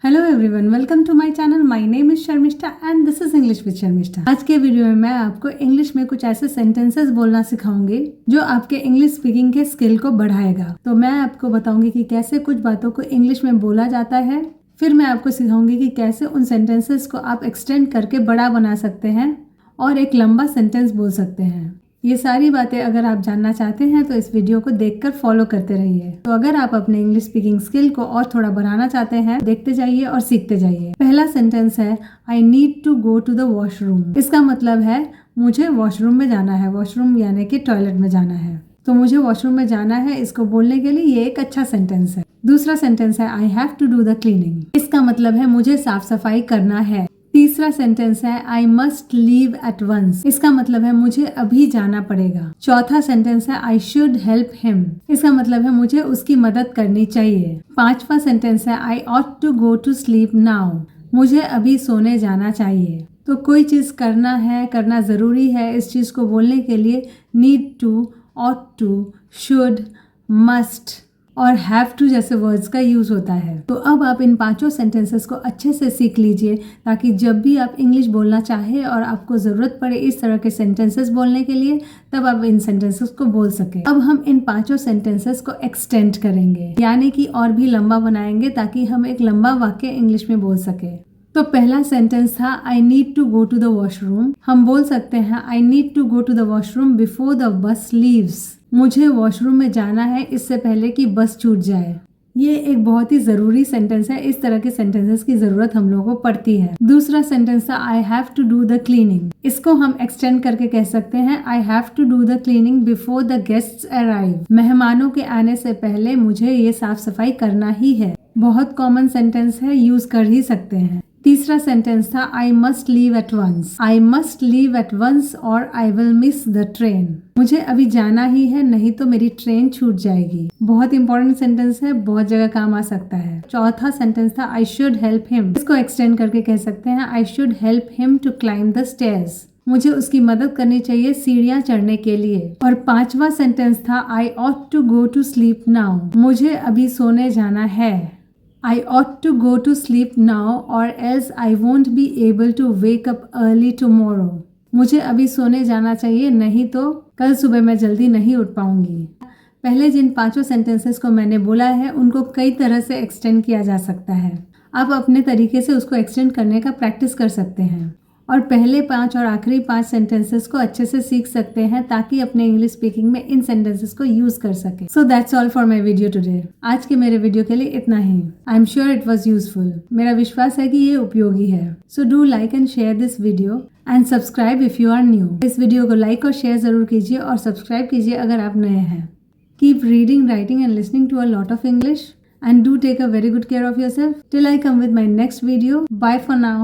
Hello everyone, welcome to my channel. My name is Sharmishtha and this is English with Sharmishtha. आज के video में मैं आपको इंग्लिश में कुछ ऐसे सेंटेंसेस बोलना सिखाऊंगी जो आपके इंग्लिश स्पीकिंग के स्किल को बढ़ाएगा। तो मैं आपको बताऊंगी कि कैसे कुछ बातों को इंग्लिश में बोला जाता है, फिर मैं आपको सिखाऊंगी कि कैसे उन सेंटेंसेस को आप एक्सटेंड करके बड़ा बना सकते हैं और एक लंबा सेंटेंस बोल सकते हैं। ये सारी बातें अगर आप जानना चाहते हैं तो इस वीडियो को देखकर फॉलो करते रहिए। तो अगर आप अपने इंग्लिश स्पीकिंग स्किल को और थोड़ा बढ़ाना चाहते हैं, देखते जाइए और सीखते जाइए। पहला सेंटेंस है I need to go to the washroom. इसका मतलब है मुझे वॉशरूम में जाना है। वॉशरूम यानी कि टॉयलेट में जाना है। तो मुझे वॉशरूम में जाना है, इसको बोलने के लिए ये एक अच्छा सेंटेंस है। दूसरा सेंटेंस है I have to do the cleaning. इसका मतलब है मुझे साफ सफाई करना है। तीसरा सेंटेंस है I must leave at once. इसका मतलब है मुझे अभी जाना पड़ेगा। चौथा सेंटेंस है आई शुड हेल्प हिम। इसका मतलब है मुझे उसकी मदद करनी चाहिए। पांचवा सेंटेंस है I ought to go to sleep now. मुझे अभी सोने जाना चाहिए। तो कोई चीज करना है, करना जरूरी है, इस चीज को बोलने के लिए need to, ought to, should, must और हैव टू जैसे वर्ड्स का यूज होता है। तो अब आप इन पांचों सेंटेंसेस को अच्छे से सीख लीजिए ताकि जब भी आप इंग्लिश बोलना चाहे और आपको जरूरत पड़े इस तरह के सेंटेंसेस बोलने के लिए, तब आप इन सेंटेंसेस को बोल सके। अब हम इन पांचों सेंटेंसेस को एक्सटेंड करेंगे, यानी कि और भी लंबा बनाएंगे ताकि हम एक लंबा वाक्य इंग्लिश में बोल सके। तो पहला सेंटेंस था I need to go to the washroom. हम बोल सकते हैं I need to go to the washroom before the bus leaves. मुझे वॉशरूम में जाना है इससे पहले कि बस छूट जाए। ये एक बहुत ही जरूरी सेंटेंस है। इस तरह के सेंटेंसेस की जरूरत हम लोगों को पड़ती है। दूसरा सेंटेंस था I have to do the cleaning. इसको हम एक्सटेंड करके कह सकते हैं I have to do the cleaning before the guests arrive. मेहमानों के आने से पहले मुझे ये साफ सफाई करना ही है। बहुत कॉमन सेंटेंस है, यूज कर ही सकते हैं। तीसरा सेंटेंस था I must leave at once. I must leave at once और I will miss the train. मुझे अभी जाना ही है, नहीं तो मेरी ट्रेन छूट जाएगी। बहुत इंपॉर्टेंट सेंटेंस है, बहुत जगह काम आ सकता है। चौथा सेंटेंस था आई शुड हेल्प हिम। इसको एक्सटेंड करके कह सकते हैं I should help him to climb the stairs. मुझे उसकी मदद करनी चाहिए सीढ़ियां चढ़ने के लिए। और पांचवा सेंटेंस था I ought to go to sleep now. मुझे अभी सोने जाना है। I ought to go to sleep now or else I won't be able to wake up early tomorrow. मुझे अभी सोने जाना चाहिए, नहीं तो कल सुबह मैं जल्दी नहीं उठ पाऊंगी। पहले जिन पांचों सेंटेंसेस को मैंने बोला है उनको कई तरह से एक्सटेंड किया जा सकता है। आप अपने तरीके से उसको एक्सटेंड करने का प्रैक्टिस कर सकते हैं और पहले 5 और आखिरी 5 सेंटेंसेस को अच्छे से सीख सकते हैं ताकि अपने इंग्लिश स्पीकिंग में इन सेंटेंसेस को यूज कर सके। So that's all for my video today. आज के मेरे वीडियो के लिए इतना ही। I am sure it was useful. मेरा विश्वास है कि ये उपयोगी है। So do like and share this video and subscribe if you are new. इस वीडियो को लाइक और शेयर जरूर कीजिए और सब्सक्राइब कीजिए अगर आप नए हैं। Keep reading, writing and listening to a lot of English and do take a very good care of yourself till I come with my next video. Bye for now.